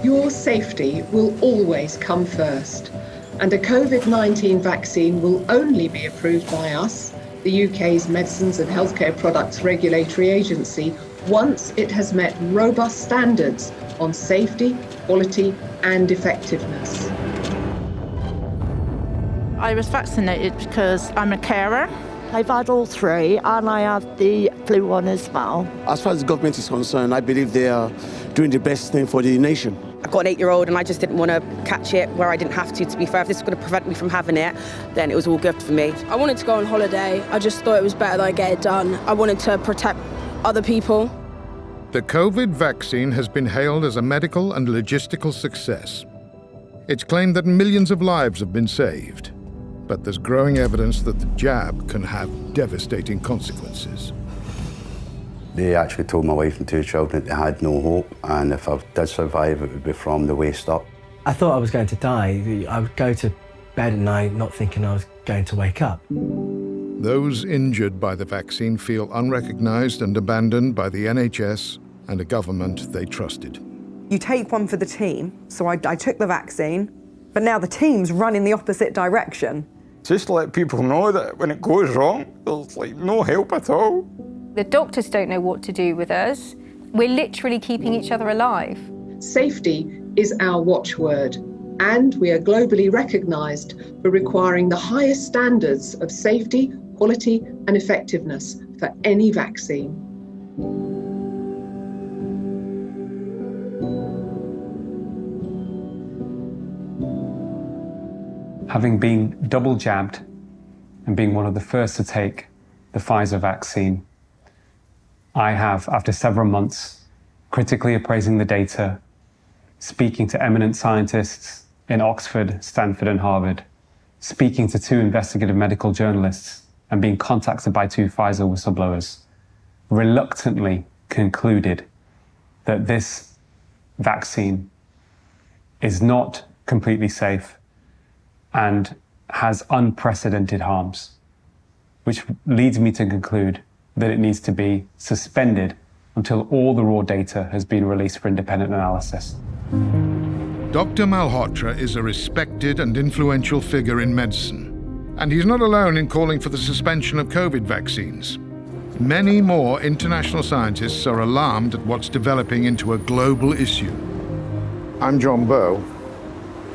Your safety will always come first, and a COVID-19 vaccine will only be approved by us, the UK's Medicines and Healthcare Products Regulatory Agency, once it has met robust standards on safety, quality and effectiveness. I was vaccinated because I'm a carer. I've had all three and I have the flu one as well. As far as the government is concerned, I believe they are doing the best thing for the nation. I've got an 8-year-old and I just didn't want to catch it where I didn't have to be fair. If this was going to prevent me from having it, then it was all good for me. I wanted to go on holiday. I just thought it was better that I get it done. I wanted to protect other people. The COVID vaccine has been hailed as a medical and logistical success. It's claimed that millions of lives have been saved. But there's growing evidence that the jab can have devastating consequences. They actually told my wife and 2 children they had no hope, and if I did survive, it would be from the waist up. I thought I was going to die. I would go to bed at night not thinking I was going to wake up. Those injured by the vaccine feel unrecognised and abandoned by the NHS and a government they trusted. You take one for the team, so I took the vaccine, but now the team's run in the opposite direction. Just to let people know that when it goes wrong, there's like no help at all. The doctors don't know what to do with us. We're literally keeping each other alive. Safety is our watchword, and we are globally recognised for requiring the highest standards of safety, quality and effectiveness for any vaccine. Having been double jabbed and being one of the first to take the Pfizer vaccine, I have, after several months, critically appraising the data, speaking to eminent scientists in Oxford, Stanford and Harvard, speaking to 2 investigative medical journalists and being contacted by 2 Pfizer whistleblowers, reluctantly concluded that this vaccine is not completely safe and has unprecedented harms, which leads me to conclude that it needs to be suspended until all the raw data has been released for independent analysis. Dr. Malhotra is a respected and influential figure in medicine, and he's not alone in calling for the suspension of COVID vaccines. Many more international scientists are alarmed at what's developing into a global issue. I'm John Bowe,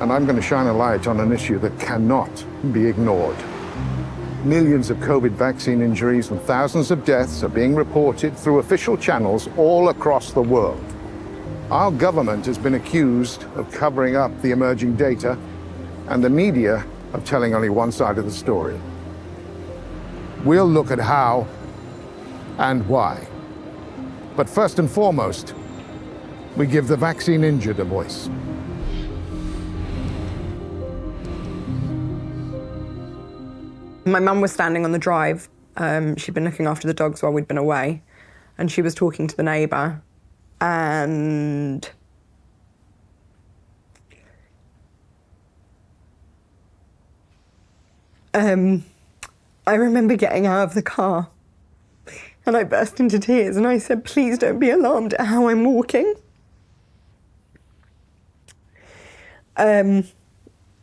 and I'm going to shine a light on an issue that cannot be ignored. Millions of COVID vaccine injuries and thousands of deaths are being reported through official channels all across the world. Our government has been accused of covering up the emerging data and the media of telling only one side of the story. We'll look at how and why. But first and foremost, we give the vaccine injured a voice. My mum was standing on the drive. She'd been looking after the dogs while we'd been away, and she was talking to the neighbour, and I remember getting out of the car and I burst into tears and I said, please don't be alarmed at how I'm walking.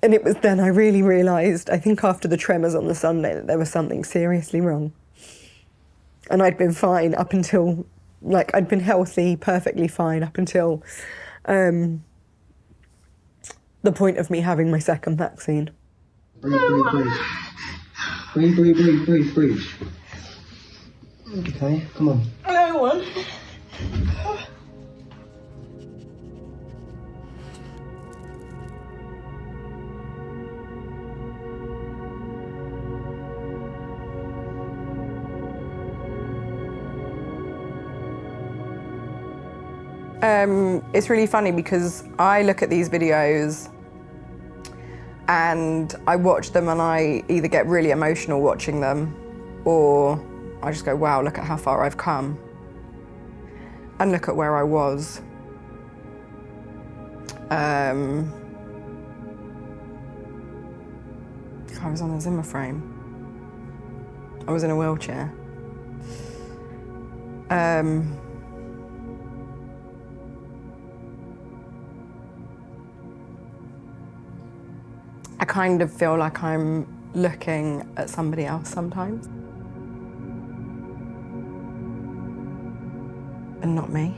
And it was then I really realised, I think after the tremors on the Sunday, that there was something seriously wrong. And I'd been fine up until, I'd been healthy, perfectly fine up until the point of me having my second vaccine. Breathe, breathe, breathe. Breathe, breathe, breathe, breathe, breathe. Okay, come on. Another one. It's really funny because I look at these videos and I watch them and I either get really emotional watching them or I just go, wow, look at how far I've come and look at where I was. I was on a Zimmer frame. I was in a wheelchair. kind of feel like I'm looking at somebody else sometimes. And not me.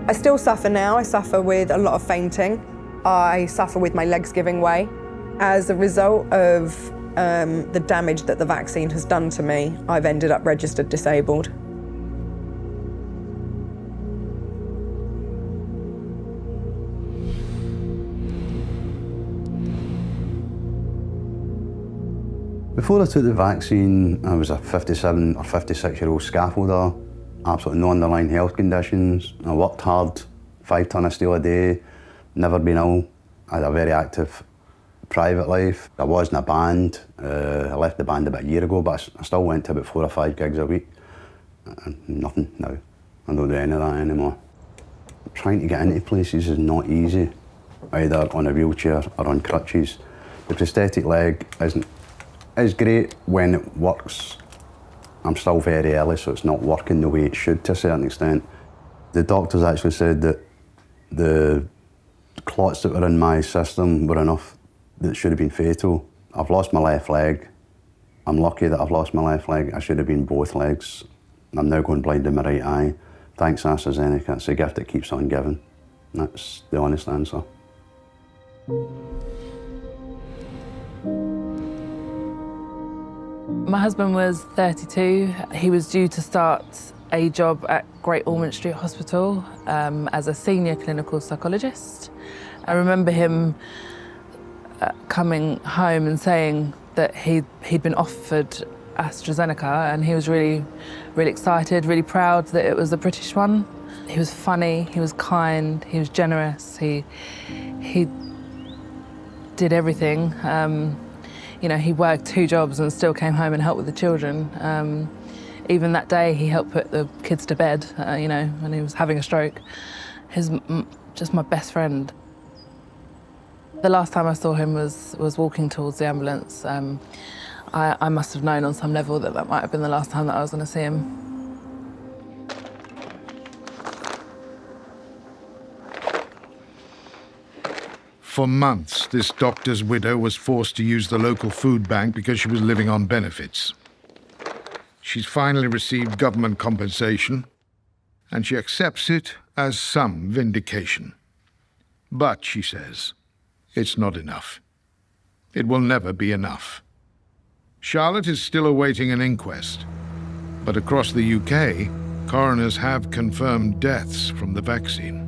I still suffer now. I suffer with a lot of fainting. I suffer with my legs giving way. As a result of the damage that the vaccine has done to me, I've ended up registered disabled. Before I took the vaccine, I was a 57 or 56-year-old scaffolder, absolutely no underlying health conditions. I worked hard, 5 tonnes of steel a day, never been ill. I had a very active private life. I was in a band. I left the band about a year ago, but I still went to about 4 or 5 gigs a week. Nothing now. I don't do any of that anymore. Trying to get into places is not easy, either on a wheelchair or on crutches. The prosthetic leg is great when it works. I'm still very early, so it's not working the way it should to a certain extent. The doctors actually said that the clots that were in my system were enough that should have been fatal. I've lost my left leg. I'm lucky that I've lost my left leg. I should have been both legs. I'm now going blind in my right eye. Thanks AstraZeneca, it's a gift that keeps on giving. That's the honest answer. My husband was 32. He was due to start a job at Great Ormond Street Hospital as a senior clinical psychologist. I remember him coming home and saying that he'd been offered AstraZeneca, and he was really excited, really proud that it was a British one. He was funny, he was kind, he was generous, he did everything. You know, he worked 2 jobs and still came home and helped with the children. Even that day, he helped put the kids to bed, you know, when he was having a stroke. He's just my best friend. The last time I saw him was walking towards the ambulance. I must have known on some level that might have been the last time that I was going to see him. For months, this doctor's widow was forced to use the local food bank because she was living on benefits. She's finally received government compensation, and she accepts it as some vindication. But, she says, it's not enough. It will never be enough. Charlotte is still awaiting an inquest, but across the UK, coroners have confirmed deaths from the vaccine.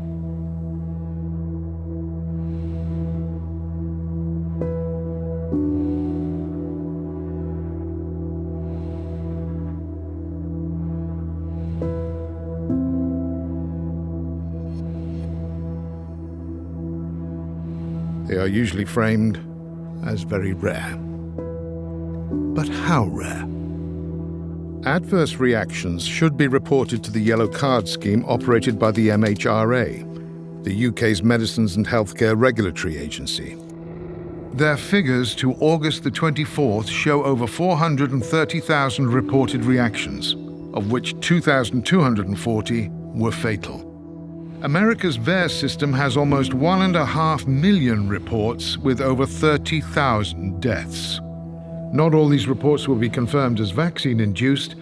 They are usually framed as very rare. But how rare? Adverse reactions should be reported to the Yellow Card scheme operated by the MHRA, the UK's Medicines and Healthcare Regulatory Agency. Their figures to August the 24th show over 430,000 reported reactions, of which 2,240 were fatal. America's VAERS system has almost 1.5 million reports with over 30,000 deaths. Not all these reports will be confirmed as vaccine-induced,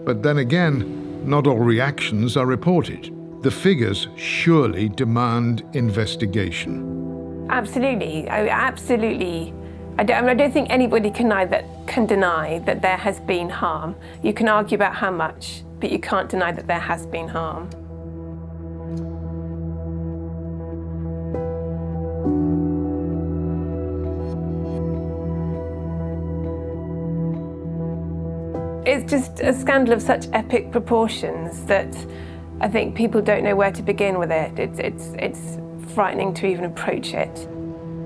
but then again, not all reactions are reported. The figures surely demand investigation. Absolutely, absolutely. I don't think anybody can deny that there has been harm. You can argue about how much, but you can't deny that there has been harm. It's just a scandal of such epic proportions that I think people don't know where to begin with it. It's frightening to even approach it.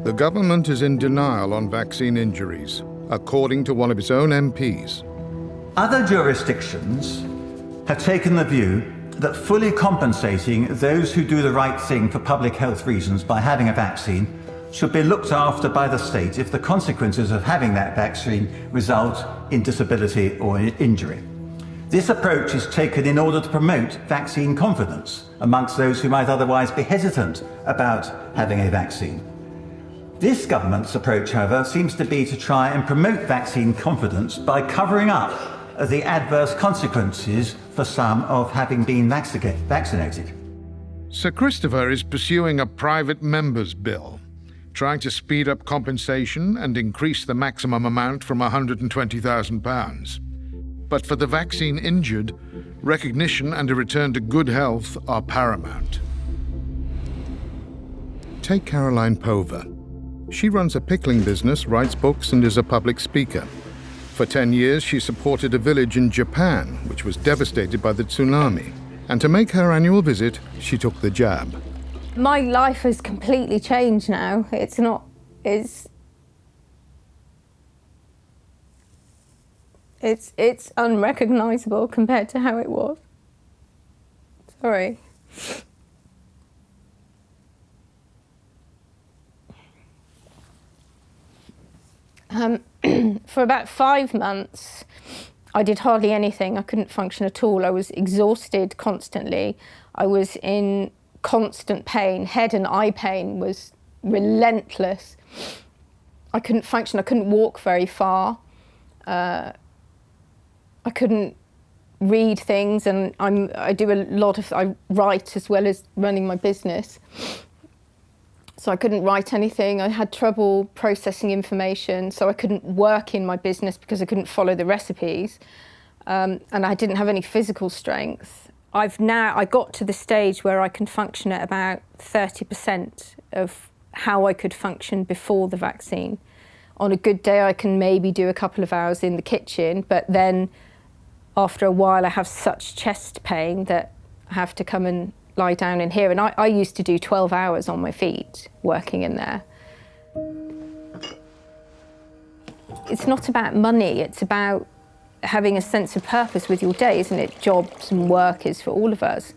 The government is in denial on vaccine injuries, according to one of its own MPs. Other jurisdictions have taken the view that fully compensating those who do the right thing for public health reasons by having a vaccine should be looked after by the state if the consequences of having that vaccine result in disability or injury. This approach is taken in order to promote vaccine confidence amongst those who might otherwise be hesitant about having a vaccine. This government's approach, however, seems to be to try and promote vaccine confidence by covering up the adverse consequences for some of having been vaccinated. Sir Christopher is pursuing a private member's bill, trying to speed up compensation and increase the maximum amount from £120,000. But for the vaccine injured, recognition and a return to good health are paramount. Take Caroline Pover. She runs a pickling business, writes books, and is a public speaker. For 10 years, she supported a village in Japan, which was devastated by the tsunami. And to make her annual visit, she took the jab. My life has completely changed now. It's unrecognisable compared to how it was. Sorry. For about 5 months, I did hardly anything. I couldn't function at all. I was exhausted constantly. I was in constant pain. Head and eye pain was relentless. I couldn't function. I couldn't walk very far. I couldn't read things, and I write as well as running my business. So I couldn't write anything. I had trouble processing information, so I couldn't work in my business because I couldn't follow the recipes. And I didn't have any physical strength. I got to the stage where I can function at about 30% of how I could function before the vaccine. On a good day, I can maybe do a couple of hours in the kitchen, but then after a while, I have such chest pain that I have to come and lie down in here. And I used to do 12 hours on my feet working in there. It's not about money, it's about having a sense of purpose with your day, isn't it? Jobs and work is for all of us.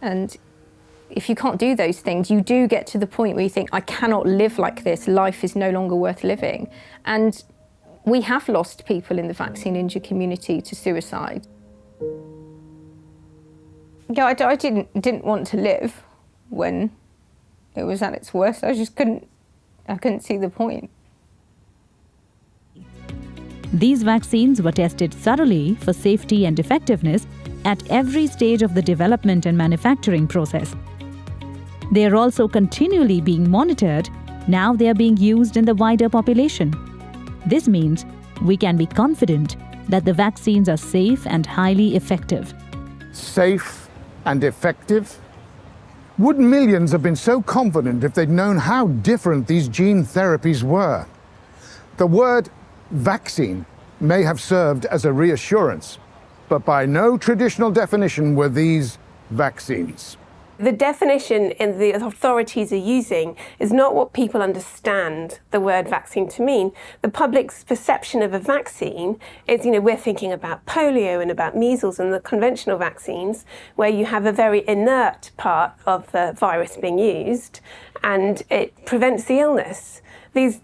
And if you can't do those things, you do get to the point where you think, I cannot live like this, life is no longer worth living. And we have lost people in the vaccine injured community to suicide. Yeah, I didn't want to live when it was at its worst. I couldn't see the point. These vaccines were tested thoroughly for safety and effectiveness at every stage of the development and manufacturing process. They are also continually being monitored. Now they are being used in the wider population. This means we can be confident that the vaccines are safe and highly effective. Safe and effective? Would millions have been so confident if they'd known how different these gene therapies were? The word vaccine may have served as a reassurance, but by no traditional definition were these vaccines. The definition the authorities are using is not what people understand the word vaccine to mean. The public's perception of a vaccine is, we're thinking about polio and about measles and the conventional vaccines, where you have a very inert part of the virus being used and it prevents the illness. These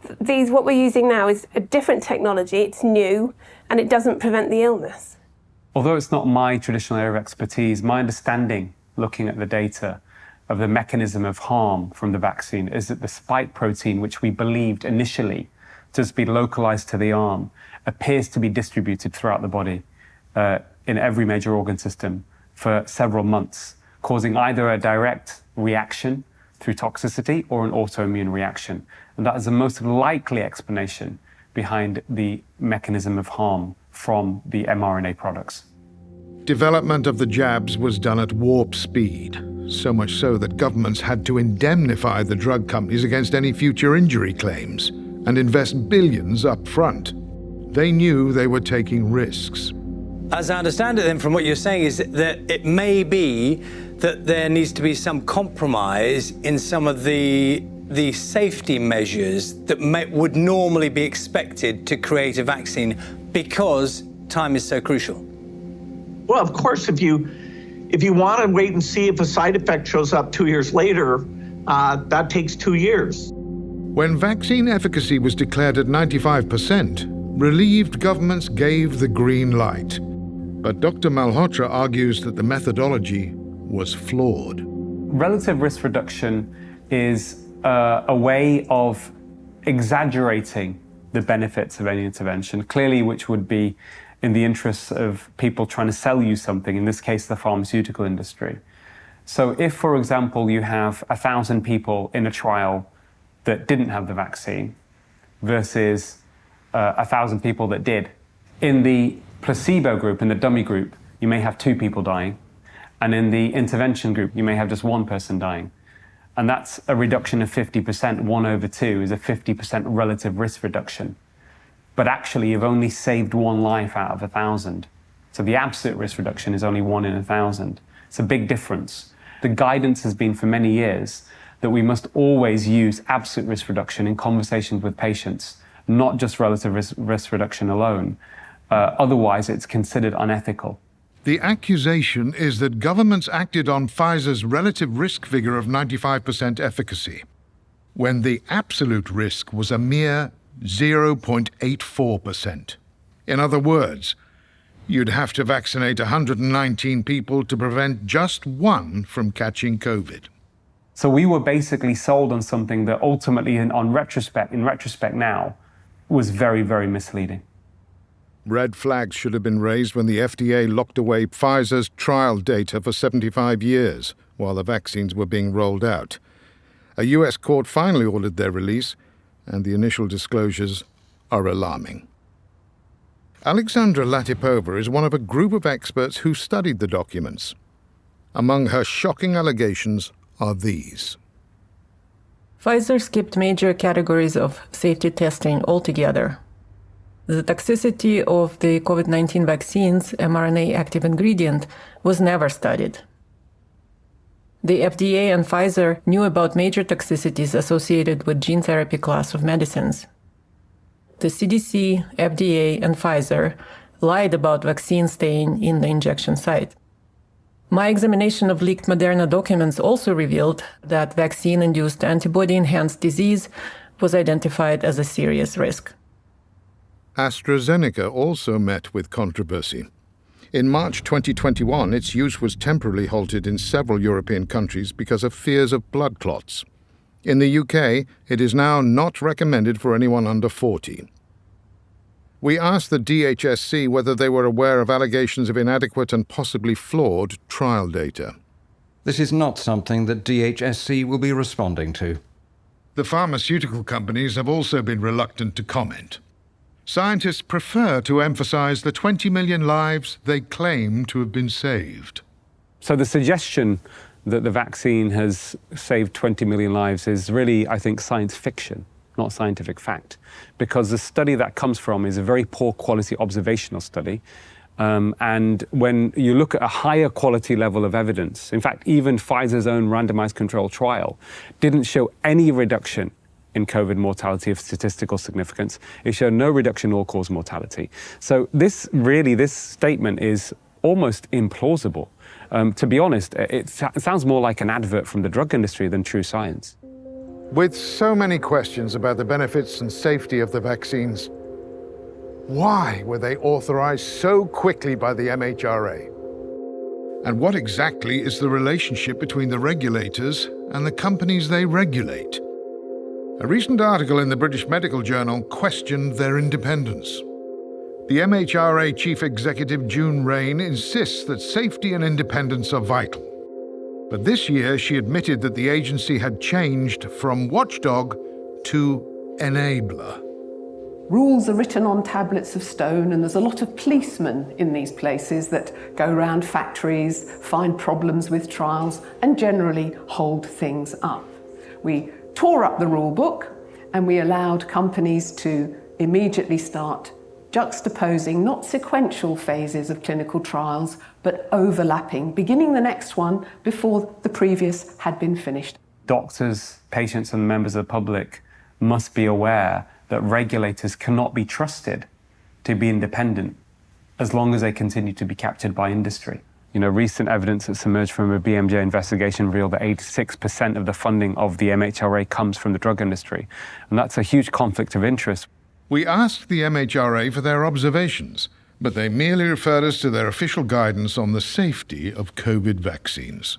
what we're using now is a different technology, it's new, and it doesn't prevent the illness. Although it's not my traditional area of expertise, my understanding, looking at the data, of the mechanism of harm from the vaccine is that the spike protein, which we believed initially to be localized to the arm, appears to be distributed throughout the body in every major organ system for several months, causing either a direct reaction through toxicity or an autoimmune reaction. And that is the most likely explanation behind the mechanism of harm from the mRNA products. Development of the jabs was done at warp speed, so much so that governments had to indemnify the drug companies against any future injury claims and invest billions up front. They knew they were taking risks. As I understand it then from what you're saying is that it may be that there needs to be some compromise in some of the safety measures that would normally be expected to create a vaccine because time is so crucial. Well, of course, if you want to wait and see if a side effect shows up 2 years later, that takes 2 years. When vaccine efficacy was declared at 95%, relieved governments gave the green light. But Dr. Malhotra argues that the methodology was flawed. Relative risk reduction is a way of exaggerating the benefits of any intervention, clearly which would be in the interests of people trying to sell you something, in this case the pharmaceutical industry. So if, for example, you have 1,000 people in a trial that didn't have the vaccine versus 1,000 people that did, in the placebo group, in the dummy group, you may have 2 people dying, and in the intervention group, you may have just 1 person dying. And that's a reduction of 50%. 1/2 is a 50% relative risk reduction. But actually, you've only saved 1 life out of 1,000. So the absolute risk reduction is only 1 in 1,000. It's a big difference. The guidance has been for many years that we must always use absolute risk reduction in conversations with patients, not just relative risk reduction alone. Otherwise, it's considered unethical. The accusation is that governments acted on Pfizer's relative risk figure of 95% efficacy, when the absolute risk was a mere 0.84%. In other words, you'd have to vaccinate 119 people to prevent just 1 from catching COVID. So we were basically sold on something that ultimately, in retrospect now, was very, very misleading. Red flags should have been raised when the FDA locked away Pfizer's trial data for 75 years while the vaccines were being rolled out. A US court finally ordered their release, and the initial disclosures are alarming. Alexandra Latipova is one of a group of experts who studied the documents. Among her shocking allegations are these. Pfizer skipped major categories of safety testing altogether. The toxicity of the COVID-19 vaccine's mRNA active ingredient was never studied. The FDA and Pfizer knew about major toxicities associated with gene therapy class of medicines. The CDC, FDA, and Pfizer lied about vaccine staying in the injection site. My examination of leaked Moderna documents also revealed that vaccine-induced antibody-enhanced disease was identified as a serious risk. AstraZeneca also met with controversy. In March 2021, its use was temporarily halted in several European countries because of fears of blood clots. In the UK, it is now not recommended for anyone under 40. We asked the DHSC whether they were aware of allegations of inadequate and possibly flawed trial data. This is not something that DHSC will be responding to. The pharmaceutical companies have also been reluctant to comment. Scientists prefer to emphasize the 20 million lives they claim to have been saved. So the suggestion that the vaccine has saved 20 million lives is really, I think, science fiction, not scientific fact, because the study that comes from is a very poor quality observational study. And when you look at a higher quality level of evidence, in fact, even Pfizer's own randomized controlled trial didn't show any reduction in COVID mortality of statistical significance. It showed no reduction in all-cause mortality. So this statement is almost implausible. To be honest, it sounds more like an advert from the drug industry than true science. With so many questions about the benefits and safety of the vaccines, why were they authorized so quickly by the MHRA? And what exactly is the relationship between the regulators and the companies they regulate? A recent article in the British Medical Journal questioned their independence. The MHRA Chief Executive June Rain insists that safety and independence are vital. But this year she admitted that the agency had changed from watchdog to enabler. Rules are written on tablets of stone, and there's a lot of policemen in these places that go around factories, find problems with trials, and generally hold things up. We tore up the rule book, and we allowed companies to immediately start juxtaposing not sequential phases of clinical trials, but overlapping, beginning the next one before the previous had been finished. Doctors, patients, and members of the public must be aware that regulators cannot be trusted to be independent as long as they continue to be captured by industry. Recent evidence that's emerged from a BMJ investigation revealed that 86% of the funding of the MHRA comes from the drug industry. And that's a huge conflict of interest. We asked the MHRA for their observations, but they merely referred us to their official guidance on the safety of COVID vaccines.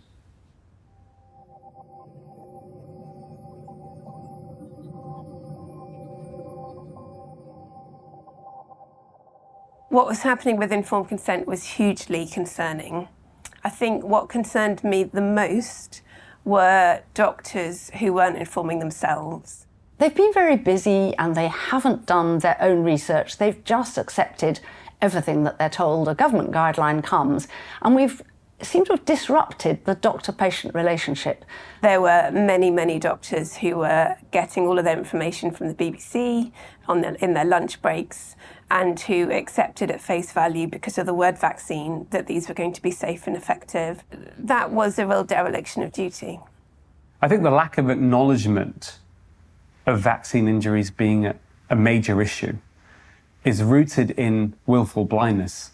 What was happening with informed consent was hugely concerning. I think what concerned me the most were doctors who weren't informing themselves. They've been very busy and they haven't done their own research. They've just accepted everything that they're told. A government guideline comes, and we've seemed to have disrupted the doctor-patient relationship. There were many, many doctors who were getting all of their information from the BBC in their lunch breaks, and who accepted at face value, because of the word vaccine, that these were going to be safe and effective. That was a real dereliction of duty. I think the lack of acknowledgement of vaccine injuries being a major issue is rooted in willful blindness.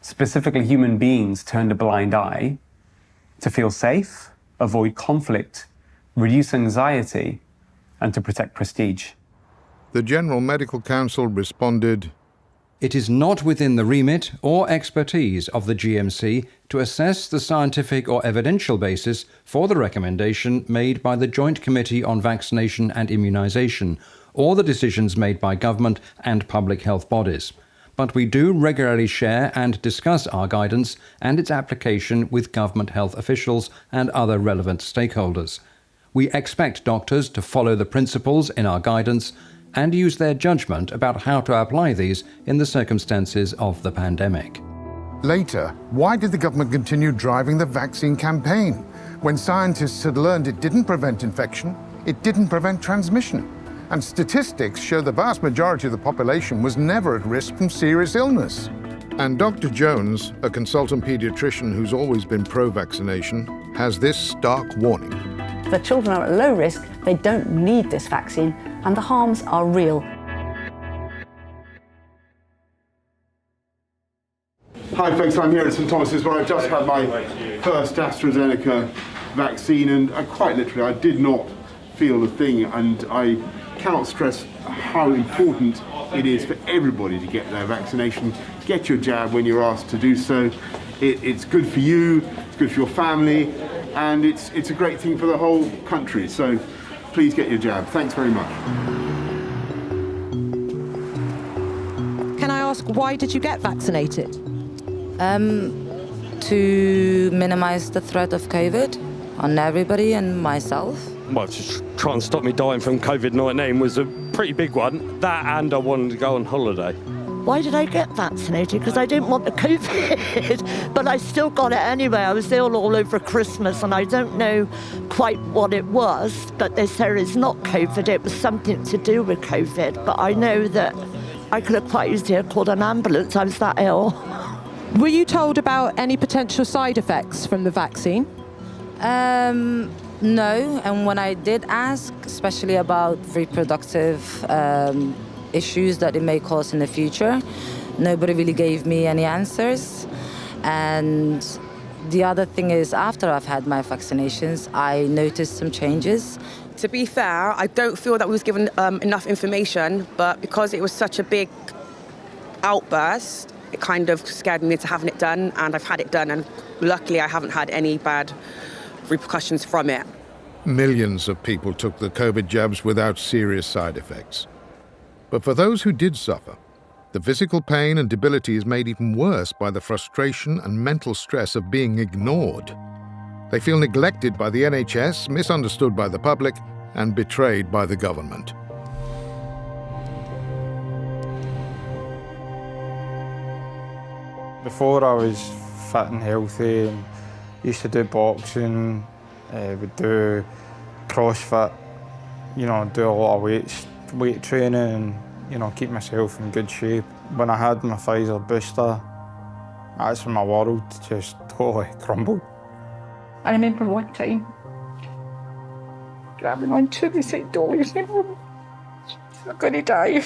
Specifically, human beings turned a blind eye to feel safe, avoid conflict, reduce anxiety, and to protect prestige. The General Medical Council responded, "It is not within the remit or expertise of the GMC to assess the scientific or evidential basis for the recommendation made by the Joint Committee on Vaccination and Immunisation, or the decisions made by government and public health bodies. But we do regularly share and discuss our guidance and its application with government health officials and other relevant stakeholders. We expect doctors to follow the principles in our guidance and use their judgment about how to apply these in the circumstances of the pandemic." Later, why did the government continue driving the vaccine campaign? When scientists had learned it didn't prevent infection, it didn't prevent transmission. And statistics show the vast majority of the population was never at risk from serious illness. And Dr. Jones, a consultant paediatrician who's always been pro-vaccination, has this stark warning. The children are at low risk, they don't need this vaccine, and the harms are real. Hi folks, I'm here at St Thomas's where I've just had my first AstraZeneca vaccine, and quite literally I did not feel a thing, and I cannot stress how important it is for everybody to get their vaccination. Get your jab when you're asked to do so. It's good for you, it's good for your family, and it's a great thing for the whole country. So please get your jab. Thanks very much. Can I ask, why did you get vaccinated? To minimise the threat of COVID on everybody and myself. Well, to try and stop me dying from COVID-19 was a pretty big one. That, and I wanted to go on holiday. Why did I get vaccinated? Because I didn't want the COVID, but I still got it anyway. I was ill all over Christmas, and I don't know quite what it was, but they said it's not COVID, it was something to do with COVID. But I know that I could have quite easily called an ambulance, I was that ill. Were you told about any potential side effects from the vaccine? No, and when I did ask, especially about reproductive issues that it may cause in the future, nobody really gave me any answers. And the other thing is, after I've had my vaccinations, I noticed some changes. To be fair, I don't feel that we was given enough information, but because it was such a big outburst, it kind of scared me into having it done, and I've had it done, and luckily I haven't had any bad repercussions from it. Millions of people took the COVID jabs without serious side effects. But for those who did suffer, the physical pain and debility is made even worse by the frustration and mental stress of being ignored. They feel neglected by the NHS, misunderstood by the public, and betrayed by the government. Before I was fit and healthy, and used to do boxing, would do CrossFit, you know, do a lot of weight training and, you know, keep myself in good shape. When I had my Pfizer booster, that's when my world just totally crumbled. I remember one time grabbing onto the side door saying, I'm going to die.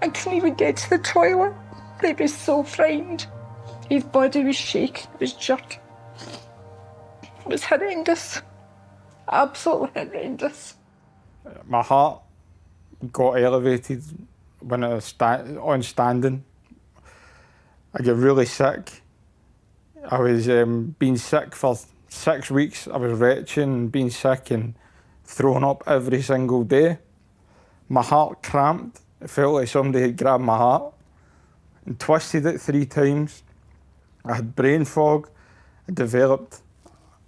I couldn't even get to the toilet. They were so frightened. His body was shaking, it was jerking. It was horrendous. Absolutely horrendous. My heart got elevated when I was on standing. I got really sick. I was being sick for 6 weeks. I was retching, being sick and throwing up every single day. My heart cramped. It felt like somebody had grabbed my heart and twisted it 3 times. I had brain fog. I developed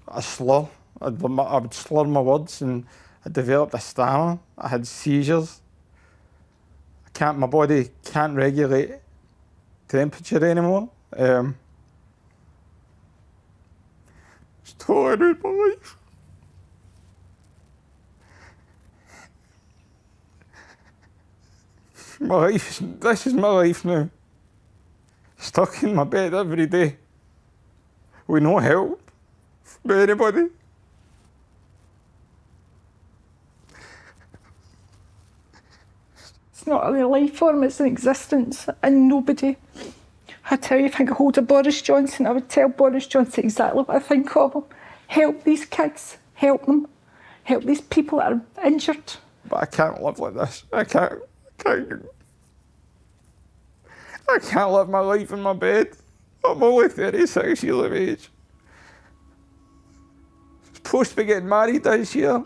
a slur. I would slur my words and I developed a stammer. I had seizures. My body can't regulate temperature anymore. It's totally ruined my life. This is my life now. Stuck in my bed every day with no help from anybody. It's not a life form, it's an existence, and nobody. I tell you, if I could hold a Boris Johnson, I would tell Boris Johnson exactly what I think of him. Help these kids, help them. Help these people that are injured. But I can't live like this. I can't live my life in my bed. I'm only 36 years of age. I'm supposed to be getting married this year.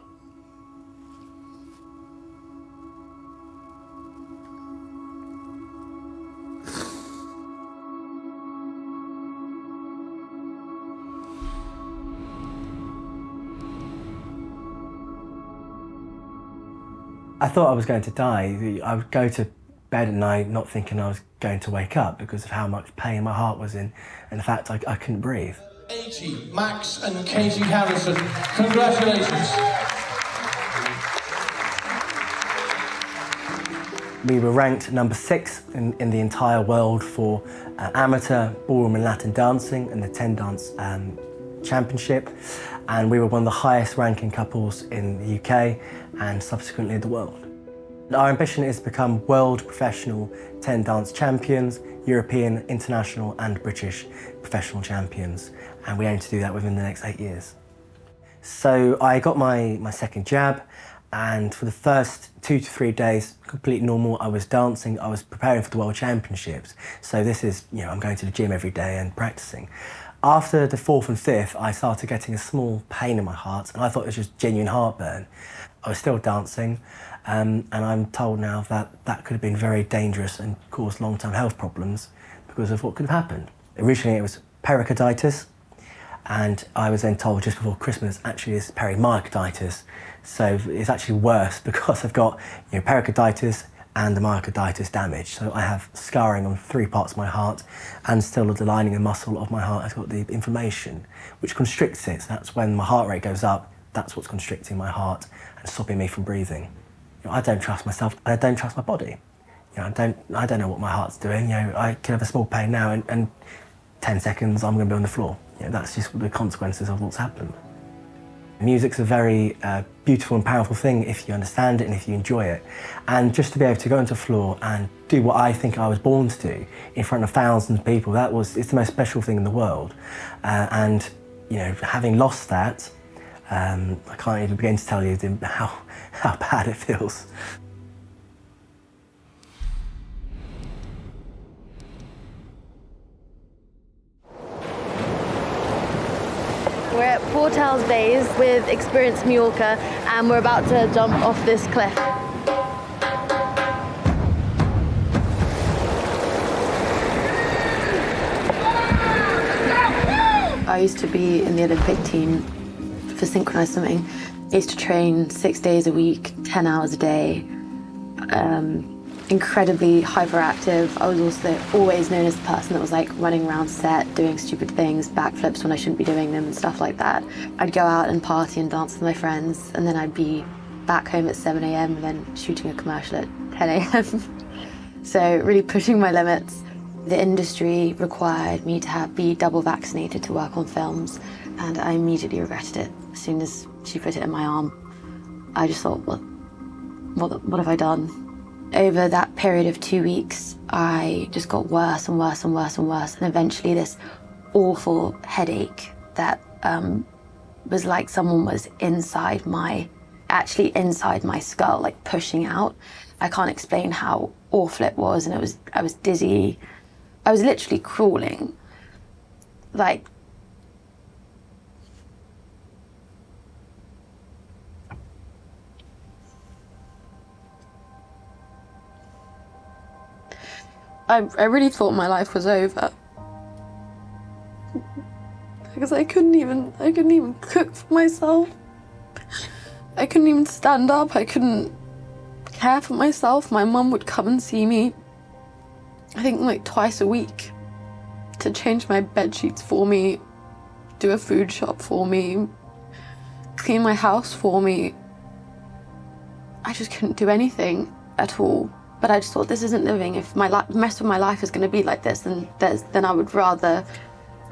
I thought I was going to die. I would go to bed at night not thinking I was going to wake up because of how much pain my heart was in and the fact I couldn't breathe. 80, Max and Katie Harrison. Congratulations. We were ranked number 6 in the entire world for amateur ballroom and Latin dancing in the 10 Dance Championship, and we were one of the highest ranking couples in the UK and subsequently the world. Our ambition is to become world professional 10 dance champions, European, international and British professional champions, and we aim to do that within the next 8 years. So I got my second jab, and for the first 2 to 3 days, completely normal. I was dancing, I was preparing for the World Championships. So this is, I'm going to the gym every day and practicing. After the 4th and 5th, I started getting a small pain in my heart, and I thought it was just genuine heartburn. I was still dancing, and I'm told now that that could have been very dangerous and caused long-term health problems because of what could have happened. Originally it was pericarditis, and I was then told just before Christmas, actually it's perimyocarditis. So it's actually worse because I've got pericarditis and the myocarditis damage. So I have scarring on 3 parts of my heart, and still the lining and muscle of my heart has got the inflammation, which constricts it. So that's when my heart rate goes up, that's what's constricting my heart and stopping me from breathing. I don't trust myself, I don't trust my body. I don't know what my heart's doing. I can have a small pain now and 10 seconds I'm going to be on the floor. That's just the consequences of what's happened. Music's a very beautiful and powerful thing if you understand it and if you enjoy it. And just to be able to go onto the floor and do what I think I was born to do in front of thousands of people, it's the most special thing in the world. And having lost that, I can't even begin to tell you how bad it feels. We're at Portals Bays with experienced Mallorca, and we're about to jump off this cliff. I used to be in the Olympic team for synchronized swimming. I used to train 6 days a week, 10 hours a day, incredibly hyperactive. I was also always known as the person that was like running around set, doing stupid things, backflips when I shouldn't be doing them and stuff like that. I'd go out and party and dance with my friends, and then I'd be back home at 7 a.m. and then shooting a commercial at 10 a.m. So really pushing my limits. The industry required me to be double vaccinated to work on films, and I immediately regretted it. As soon as she put it in my arm, I just thought, well, what have I done? Over that period of 2 weeks, I just got worse and worse and worse and worse. And eventually this awful headache that was like someone was actually inside my skull, like pushing out. I can't explain how awful it was, and I was dizzy. I was literally crawling. Like, I really thought my life was over. Because I couldn't even cook for myself. I couldn't even stand up. I couldn't care for myself. My mum would come and see me, I think like twice a week, to change my bed sheets for me, do a food shop for me, clean my house for me. I just couldn't do anything at all. But I just thought, this isn't living. If the rest of my life is going to be like this, then I would rather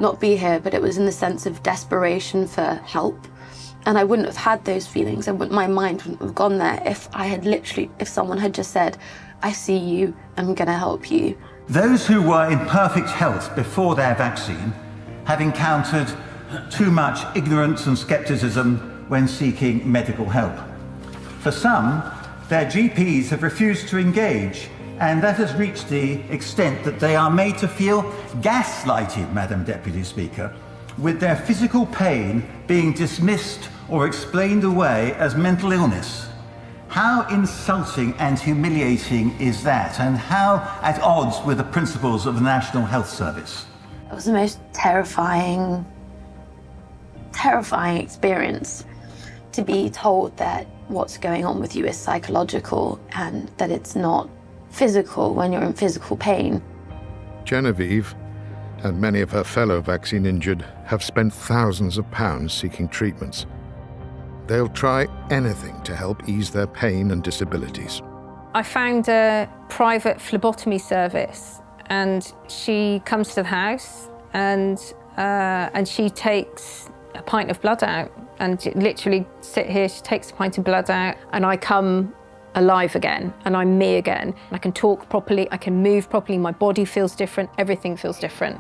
not be here. But it was in the sense of desperation for help. And I wouldn't have had those feelings. My mind wouldn't have gone there if if someone had just said, I see you, I'm going to help you. Those who were in perfect health before their vaccine have encountered too much ignorance and scepticism when seeking medical help. For some, their GPs have refused to engage, and that has reached the extent that they are made to feel gaslighted, Madam Deputy Speaker, with their physical pain being dismissed or explained away as mental illness. How insulting and humiliating is that, and how at odds with the principles of the National Health Service? It was the most terrifying experience to be told that what's going on with you is psychological and that it's not physical when you're in physical pain. Genevieve and many of her fellow vaccine injured have spent thousands of pounds seeking treatments. They'll try anything to help ease their pain and disabilities. I found a private phlebotomy service, and she comes to the house and she takes a pint of blood out, and literally sit here, she takes a pint of blood out, and I come alive again, and I'm me again. I can talk properly, I can move properly, my body feels different, everything feels different.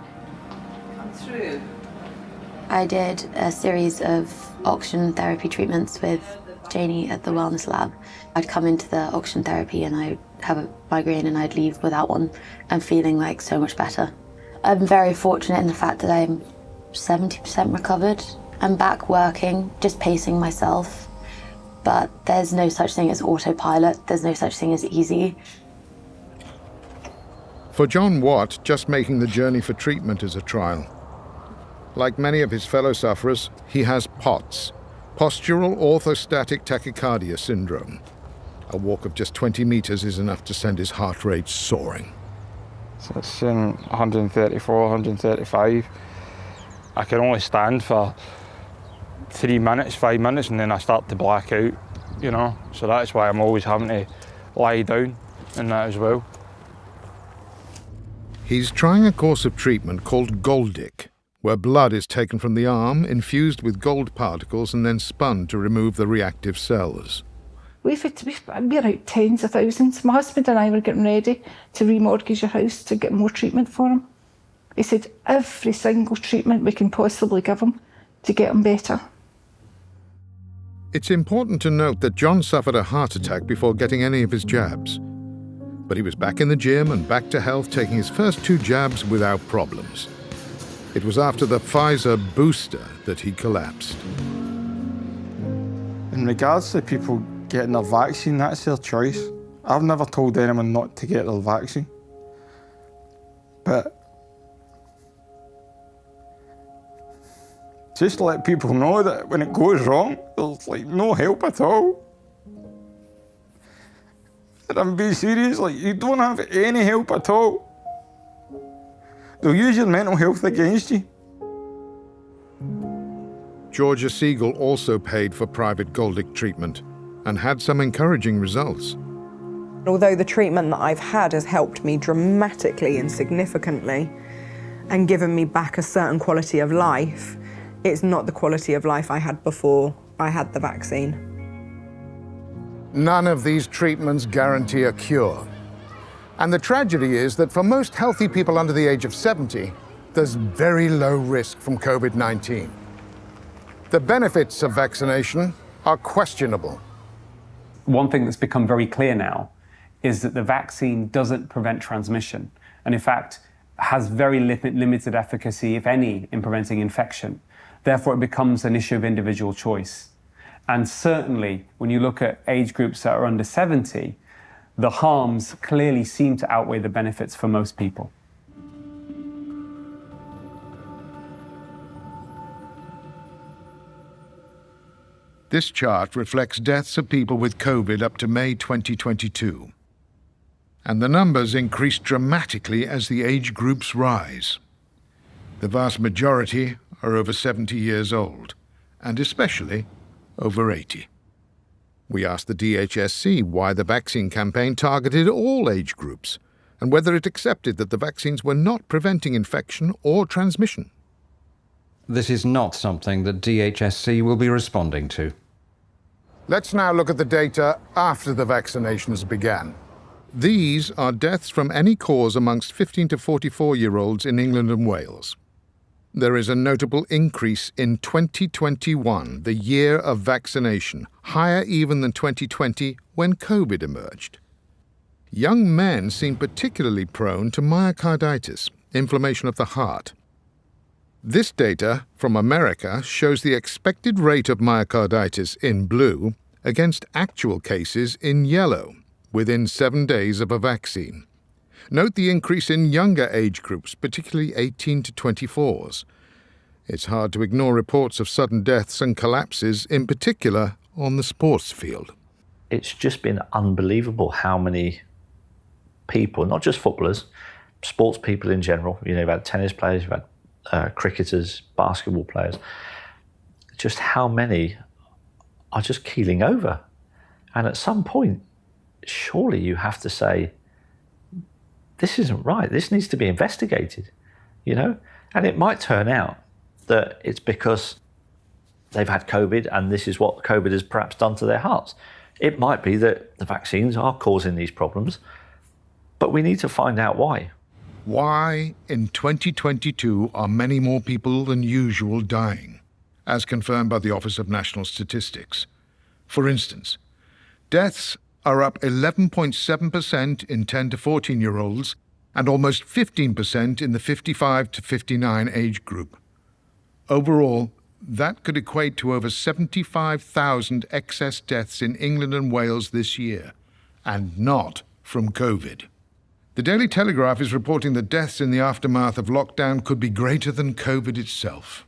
Come through. I did a series of oxygen therapy treatments with Janie at the Wellness Lab. I'd come into the oxygen therapy and I'd have a migraine and I'd leave without one and feeling like so much better. I'm very fortunate in the fact that I'm 70% recovered. I'm back working, just pacing myself, but there's no such thing as autopilot, there's no such thing as easy. For John Watt, just making the journey for treatment is a trial. Like many of his fellow sufferers, he has POTS, postural orthostatic tachycardia syndrome. A walk of just 20 meters is enough to send his heart rate soaring. So it's 134, 135. I can only stand for 3 minutes, 5 minutes, and then I start to black out, you know? So that's why I'm always having to lie down in that as well. He's trying a course of treatment called Goldic, where blood is taken from the arm, infused with gold particles, and then spun to remove the reactive cells. We're out tens of thousands. My husband and I were getting ready to remortgage your house to get more treatment for him. He said every single treatment we can possibly give him to get him better. It's important to note that John suffered a heart attack before getting any of his jabs. But he was back in the gym and back to health, taking his first 2 jabs without problems. It was after the Pfizer booster that he collapsed. In regards to people getting their vaccine, that's their choice. I've never told anyone not to get their vaccine. But just to let people know that when it goes wrong, there's like no help at all. And I'm being serious, like you don't have any help at all. They'll use your mental health against you. Georgia Siegel also paid for private Goldic treatment and had some encouraging results. Although the treatment that I've had has helped me dramatically and significantly and given me back a certain quality of life, it's not the quality of life I had before I had the vaccine. None of these treatments guarantee a cure, And the tragedy is that for most healthy people under the age of 70, there's very low risk from COVID-19. The benefits of vaccination are questionable. One thing that's become very clear now is that the vaccine doesn't prevent transmission, and in fact has very limited efficacy, if any, in preventing infection. Therefore, it becomes an issue of individual choice. And certainly, when you look at age groups that are under 70, the harms clearly seem to outweigh the benefits for most people. This chart reflects deaths of people with COVID up to May 2022. And the numbers increase dramatically as the age groups rise. The vast majority are over 70 years old, and especially over 80. We asked the DHSC why the vaccine campaign targeted all age groups, and whether it accepted that the vaccines were not preventing infection or transmission. This is not something that DHSC will be responding to. Let's now look at the data after the vaccinations began. These are deaths from any cause amongst 15 to 44-year-olds in England and Wales. There is a notable increase in 2021, the year of vaccination, higher even than 2020 when COVID emerged. Young men seem particularly prone to myocarditis, inflammation of the heart. This data from America shows the expected rate of myocarditis in blue against actual cases in yellow within 7 days of a vaccine. Note the increase in younger age groups, particularly 18 to 24s. It's hard to ignore reports of sudden deaths and collapses, in particular on the sports field. It's just been unbelievable how many people, not just footballers, sports people in general, you've had tennis players, you've had cricketers, basketball players, just how many are just keeling over. And at some point, surely you have to say, this isn't right, this needs to be investigated, And it might turn out that it's because they've had COVID and this is what COVID has perhaps done to their hearts. It might be that the vaccines are causing these problems, but we need to find out why. Why, in 2022, are many more people than usual dying, as confirmed by the Office of National Statistics? For instance, deaths are up 11.7% in 10 to 14-year-olds and almost 15% in the 55 to 59 age group. Overall, that could equate to over 75,000 excess deaths in England and Wales this year, and not from COVID. The Daily Telegraph is reporting that deaths in the aftermath of lockdown could be greater than COVID itself.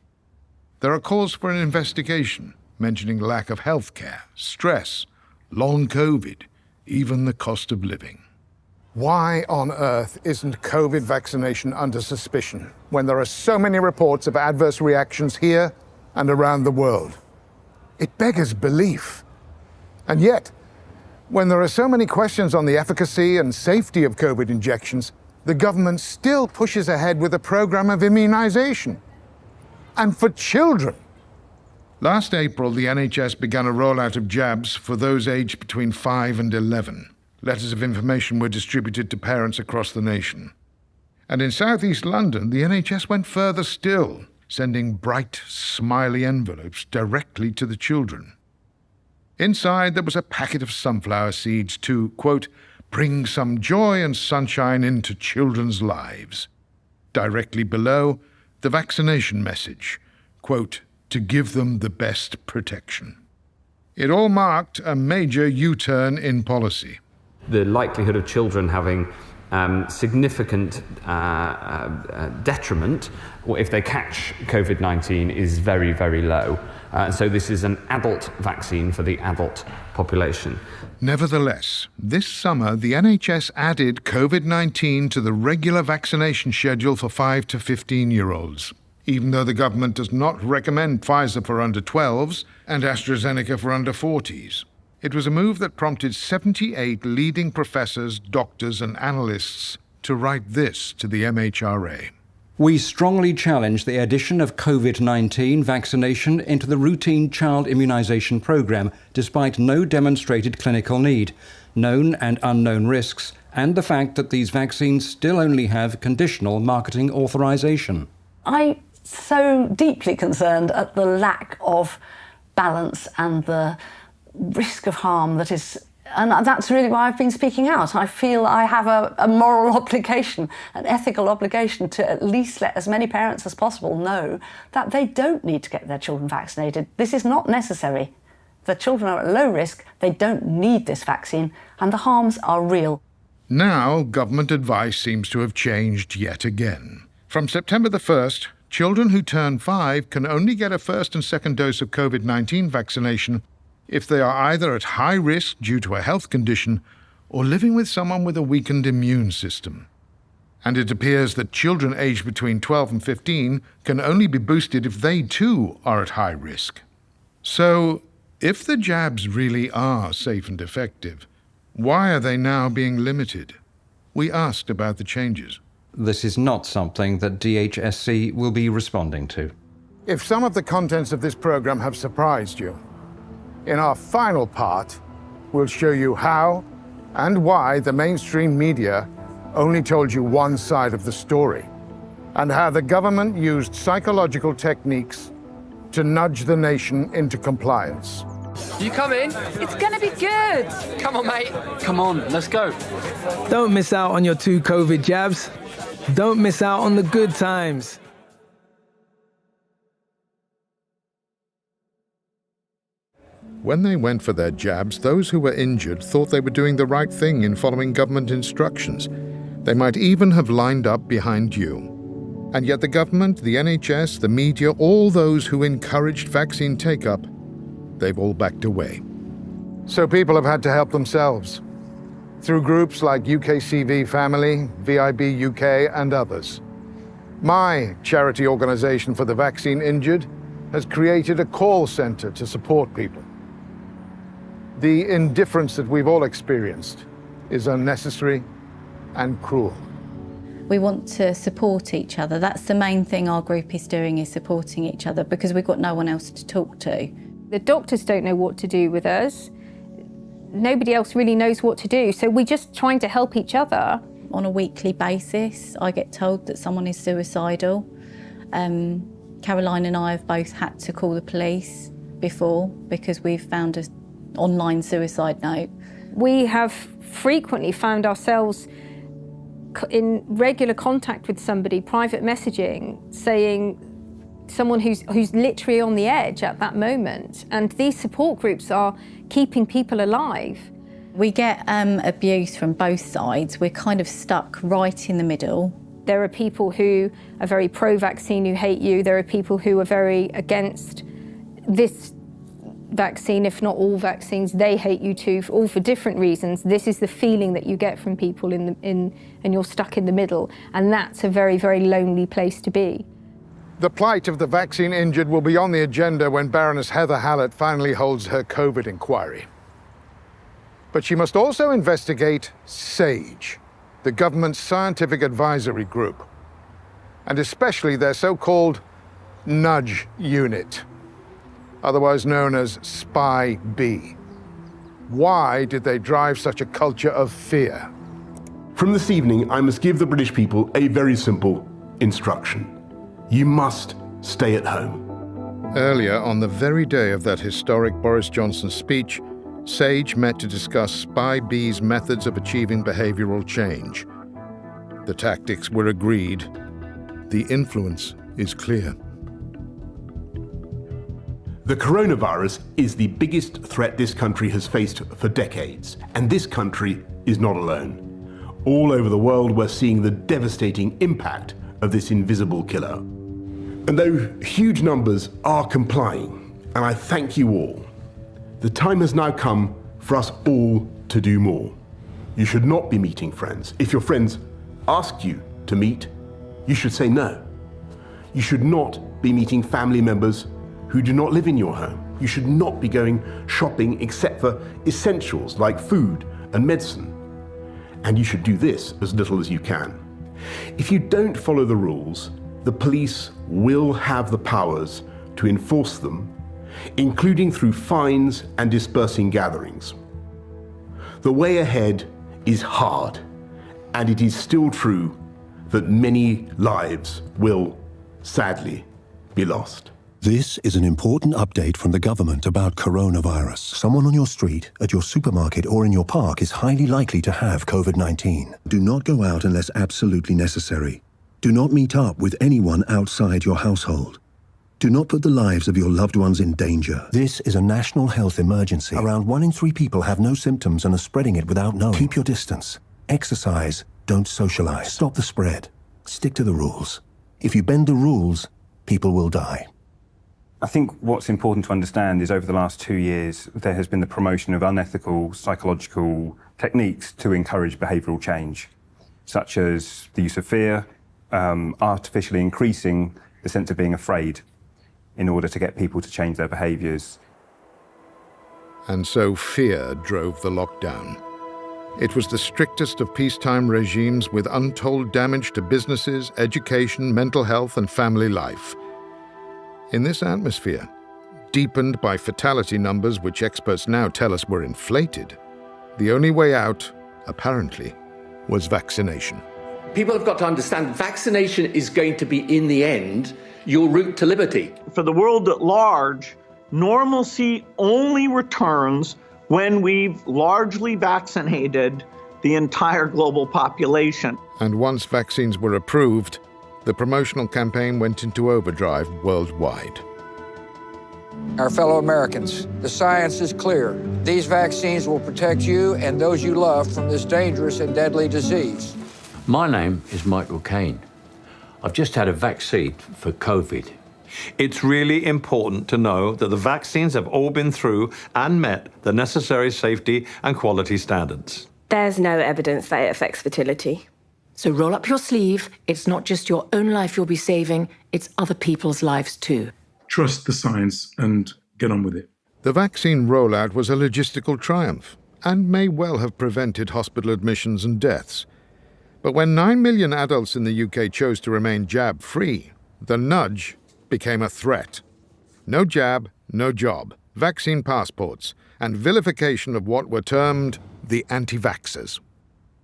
There are calls for an investigation, mentioning lack of healthcare, stress, long COVID, even the cost of living. Why on earth isn't COVID vaccination under suspicion when there are so many reports of adverse reactions here and around the world? It beggars belief. And yet, when there are so many questions on the efficacy and safety of COVID injections, the government still pushes ahead with a program of immunization. And for children. Last April, the NHS began a rollout of jabs for those aged between 5 and 11. Letters of information were distributed to parents across the nation. And in southeast London, the NHS went further still, sending bright, smiley envelopes directly to the children. Inside, there was a packet of sunflower seeds to, quote, bring some joy and sunshine into children's lives. Directly below, the vaccination message, quote, to give them the best protection. It all marked a major U-turn in policy. The likelihood of children having significant detriment if they catch COVID-19 is very, very low. So this is an adult vaccine for the adult population. Nevertheless, this summer the NHS added COVID-19 to the regular vaccination schedule for 5 to 15-year-olds, even though the government does not recommend Pfizer for under 12s and AstraZeneca for under 40s. It was a move that prompted 78 leading professors, doctors and analysts to write this to the MHRA. We strongly challenge the addition of COVID-19 vaccination into the routine child immunisation programme, despite no demonstrated clinical need, known and unknown risks, and the fact that these vaccines still only have conditional marketing authorization. I'm so deeply concerned at the lack of balance and the risk of harm that is, and that's really why I've been speaking out. I feel I have a moral obligation, an ethical obligation to at least let as many parents as possible know that they don't need to get their children vaccinated. This is not necessary. The children are at low risk, they don't need this vaccine, and the harms are real. Now, government advice seems to have changed yet again. From September the 1st, children who turn 5 can only get a first and second dose of COVID-19 vaccination if they are either at high risk due to a health condition or living with someone with a weakened immune system. And it appears that children aged between 12 and 15 can only be boosted if they too are at high risk. So, if the jabs really are safe and effective, why are they now being limited? We asked about the changes. This is not something that DHSC will be responding to. If some of the contents of this program have surprised you, in our final part, we'll show you how and why the mainstream media only told you one side of the story, and how the government used psychological techniques to nudge the nation into compliance. You come in? It's gonna be good. Come on, mate. Come on, let's go. Don't miss out on your 2 COVID jabs. Don't miss out on the good times. When they went for their jabs, those who were injured thought they were doing the right thing in following government instructions. They might even have lined up behind you. And yet the government, the NHS, the media, all those who encouraged vaccine take-up, they've all backed away. So people have had to help themselves through groups like UKCV Family, VIB UK, and others. My charity organisation for the vaccine injured has created a call centre to support people. The indifference that we've all experienced is unnecessary and cruel. We want to support each other. That's the main thing our group is doing, is supporting each other, because we've got no one else to talk to. The doctors don't know what to do with us. Nobody else really knows what to do, so we're just trying to help each other. On a weekly basis, I get told that someone is suicidal. Caroline and I have both had to call the police before because we've found an online suicide note. We have frequently found ourselves in regular contact with somebody, private messaging, saying someone who's literally on the edge at that moment. And these support groups are keeping people alive. We get abuse from both sides. We're kind of stuck right in the middle. There are people who are very pro-vaccine who hate you. There are people who are very against this vaccine, if not all vaccines. They hate you too, all for different reasons. This is the feeling that you get from people and you're stuck in the middle. And that's a very, very lonely place to be. The plight of the vaccine injured will be on the agenda when Baroness Heather Hallett finally holds her COVID inquiry. But she must also investigate SAGE, the government's scientific advisory group, and especially their so-called nudge unit, otherwise known as Spy B. Why did they drive such a culture of fear? From this evening, I must give the British people a very simple instruction. You must stay at home. Earlier, on the very day of that historic Boris Johnson speech, SAGE met to discuss Spy B's methods of achieving behavioural change. The tactics were agreed. The influence is clear. The coronavirus is the biggest threat this country has faced for decades, and this country is not alone. All over the world, we're seeing the devastating impact of this invisible killer. And though huge numbers are complying, and I thank you all, the time has now come for us all to do more. You should not be meeting friends. If your friends ask you to meet, you should say no. You should not be meeting family members who do not live in your home. You should not be going shopping except for essentials like food and medicine. And you should do this as little as you can. If you don't follow the rules, the police will have the powers to enforce them, including through fines and dispersing gatherings. The way ahead is hard, And it is still true that many lives will, sadly, be lost. This is an important update from the government about coronavirus. Someone on your street, at your supermarket, or in your park is highly likely to have COVID-19. Do not go out unless absolutely necessary. Do not meet up with anyone outside your household. Do not put the lives of your loved ones in danger. This is a national health emergency. Around 1 in 3 people have no symptoms and are spreading it without knowing. Keep your distance. Exercise. Don't socialize. Stop the spread. Stick to the rules. If you bend the rules, people will die. I think what's important to understand is over the last 2 years, there has been the promotion of unethical psychological techniques to encourage behavioural change, such as the use of fear, artificially increasing the sense of being afraid in order to get people to change their behaviours. And so fear drove the lockdown. It was the strictest of peacetime regimes with untold damage to businesses, education, mental health and family life. In this atmosphere, deepened by fatality numbers which experts now tell us were inflated, the only way out, apparently, was vaccination. People have got to understand vaccination is going to be, in the end, your route to liberty. For the world at large, normalcy only returns when we've largely vaccinated the entire global population. And once vaccines were approved, the promotional campaign went into overdrive worldwide. Our fellow Americans, the science is clear. These vaccines will protect you and those you love from this dangerous and deadly disease. My name is Michael Caine. I've just had a vaccine for COVID. It's really important to know that the vaccines have all been through and met the necessary safety and quality standards. There's no evidence that it affects fertility. So roll up your sleeve. It's not just your own life you'll be saving, it's other people's lives too. Trust the science and get on with it. The vaccine rollout was a logistical triumph and may well have prevented hospital admissions and deaths. But when 9 million adults in the UK chose to remain jab-free, the nudge became a threat. No jab, no job, vaccine passports, and vilification of what were termed the anti-vaxxers.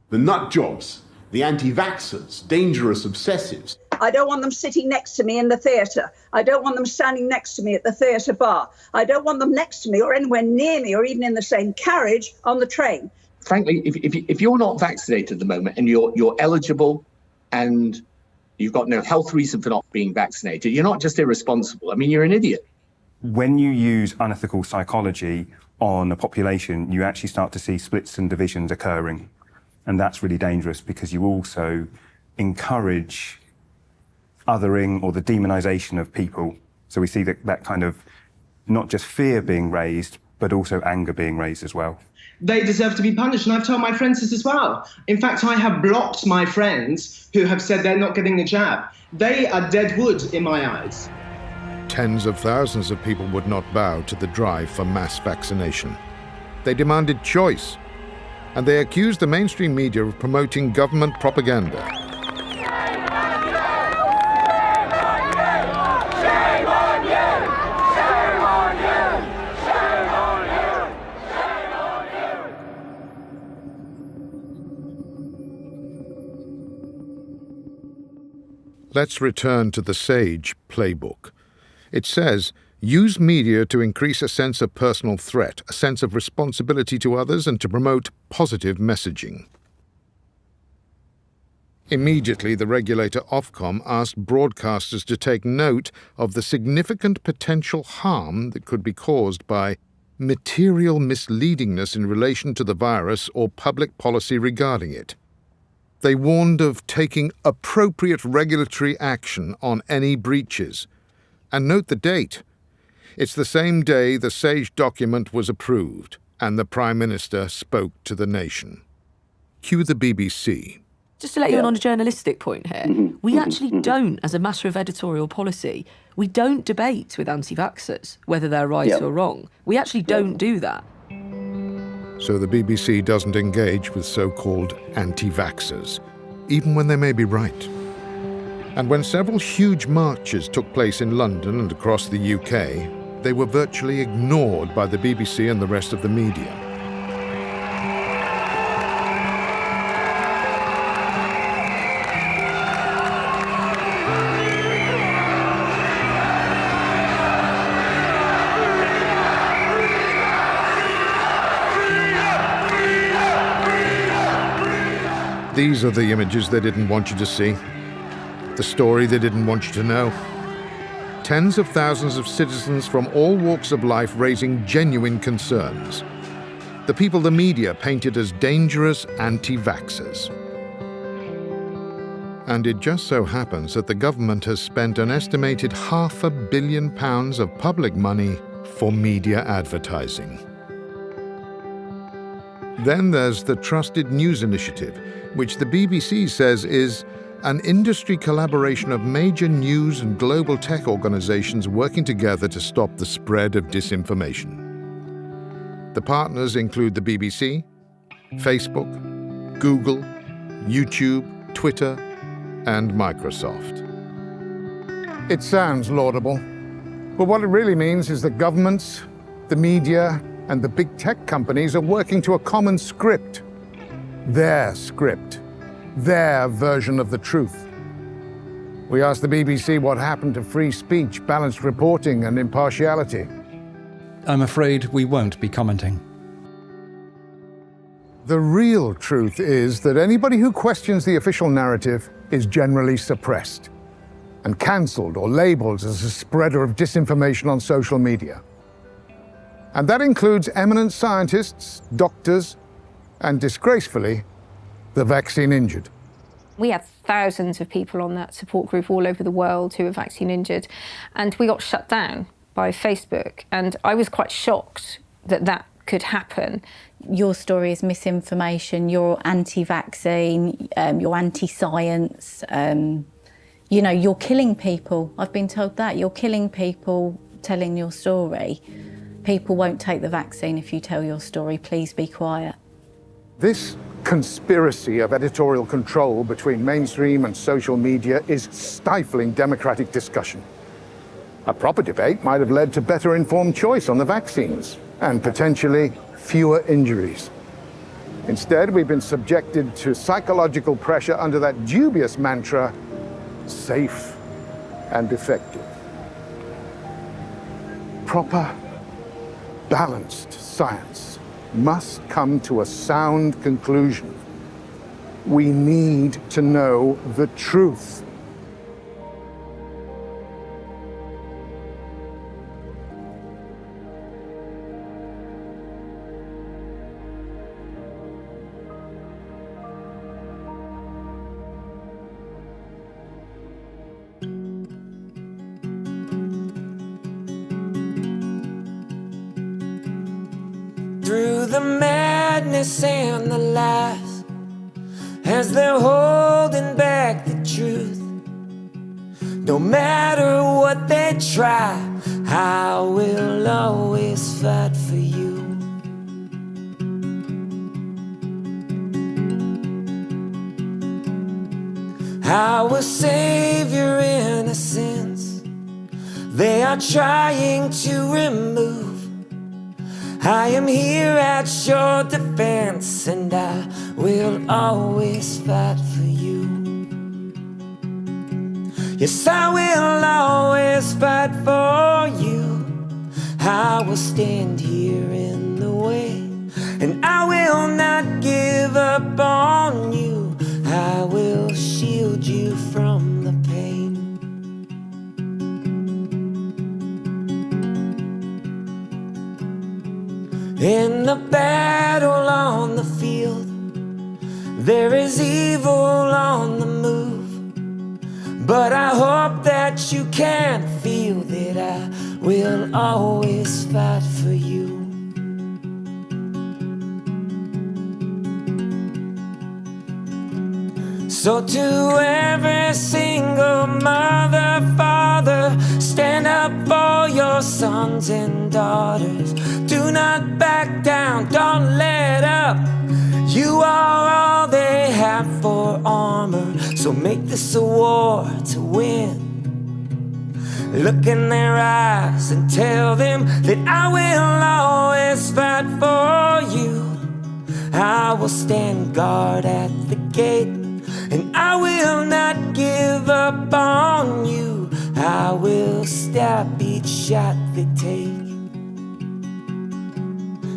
The nut jobs, the anti-vaxxers, dangerous obsessives. I don't want them sitting next to me in the theatre. I don't want them standing next to me at the theatre bar. I don't want them next to me or anywhere near me or even in the same carriage on the train. Frankly, if you're not vaccinated at the moment and you're eligible and you've got no health reason for not being vaccinated, you're not just irresponsible. I mean, you're an idiot. When you use unethical psychology on a population, you actually start to see splits and divisions occurring. And that's really dangerous because you also encourage othering or the demonization of people. So we see that kind of not just fear being raised, but also anger being raised as well. They deserve to be punished, and I've told my friends this as well. In fact, I have blocked my friends who have said they're not getting the jab. They are dead wood in my eyes. Tens of thousands of people would not bow to the drive for mass vaccination. They demanded choice, and they accused the mainstream media of promoting government propaganda. Let's return to the SAGE playbook. It says, use media to increase a sense of personal threat, a sense of responsibility to others, and to promote positive messaging. Immediately, the regulator Ofcom asked broadcasters to take note of the significant potential harm that could be caused by material misleadingness in relation to the virus or public policy regarding it. They warned of taking appropriate regulatory action on any breaches. And note the date. It's the same day the SAGE document was approved and the Prime Minister spoke to the nation. Cue the BBC. Just to let you in on a journalistic point here, we actually don't, as a matter of editorial policy, we don't debate with anti-vaxxers whether they're right or wrong. We actually don't do that. So the BBC doesn't engage with so-called anti-vaxxers, even when they may be right. And when several huge marches took place in London and across the UK, they were virtually ignored by the BBC and the rest of the media. These are the images they didn't want you to see, the story they didn't want you to know. Tens of thousands of citizens from all walks of life raising genuine concerns. The people the media painted as dangerous anti-vaxxers. And it just so happens that the government has spent an estimated £500 million of public money for media advertising. Then there's the Trusted News Initiative, which the BBC says is an industry collaboration of major news and global tech organizations working together to stop the spread of disinformation. The partners include the BBC, Facebook, Google, YouTube, Twitter, and Microsoft. It sounds laudable, but what it really means is that governments, the media, and the big tech companies are working to a common script. Their script. Their version of the truth. We asked the BBC what happened to free speech, balanced reporting, and impartiality. I'm afraid we won't be commenting. The real truth is that anybody who questions the official narrative is generally suppressed and cancelled or labelled as a spreader of disinformation on social media. And that includes eminent scientists, doctors, and disgracefully, the vaccine injured. We had thousands of people on that support group all over the world who were vaccine injured, and we got shut down by Facebook. And I was quite shocked that that could happen. Your story is misinformation, you're anti-vaccine, you're anti-science, you know, you're killing people. I've been told that. You're killing people telling your story. People won't take the vaccine if you tell your story. Please be quiet. This conspiracy of editorial control between mainstream and social media is stifling democratic discussion. A proper debate might have led to better informed choice on the vaccines and potentially fewer injuries. Instead, we've been subjected to psychological pressure under that dubious mantra, safe and effective. Proper, balanced science must come to a sound conclusion. We need to know the truth. Through the madness and the lies, as they're holding back the truth, no matter what they try, I will always fight for you. I will save your innocence. They are trying to remove. I am here at your defense, and I will always fight for you. Yes, I will always fight for you. I will stand here in the way, and I will not give up on you. I will shield you from the pain. In the battle on the field, there is evil on the move, but I hope that you can feel that I will always fight for you. So to every single mother, father, stand up for your sons and daughters. Do not back down, don't let up. You are all they have for armor, so make this a war to win. Look in their eyes and tell them that I will always fight for you. I will stand guard at the gate, and I will not give up on you. I will stop each shot they take.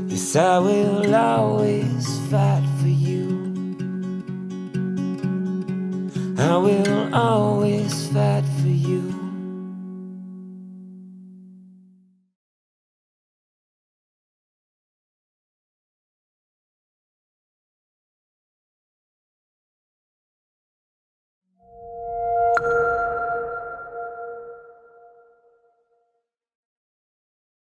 Yes, I will always fight for you. I will always fight.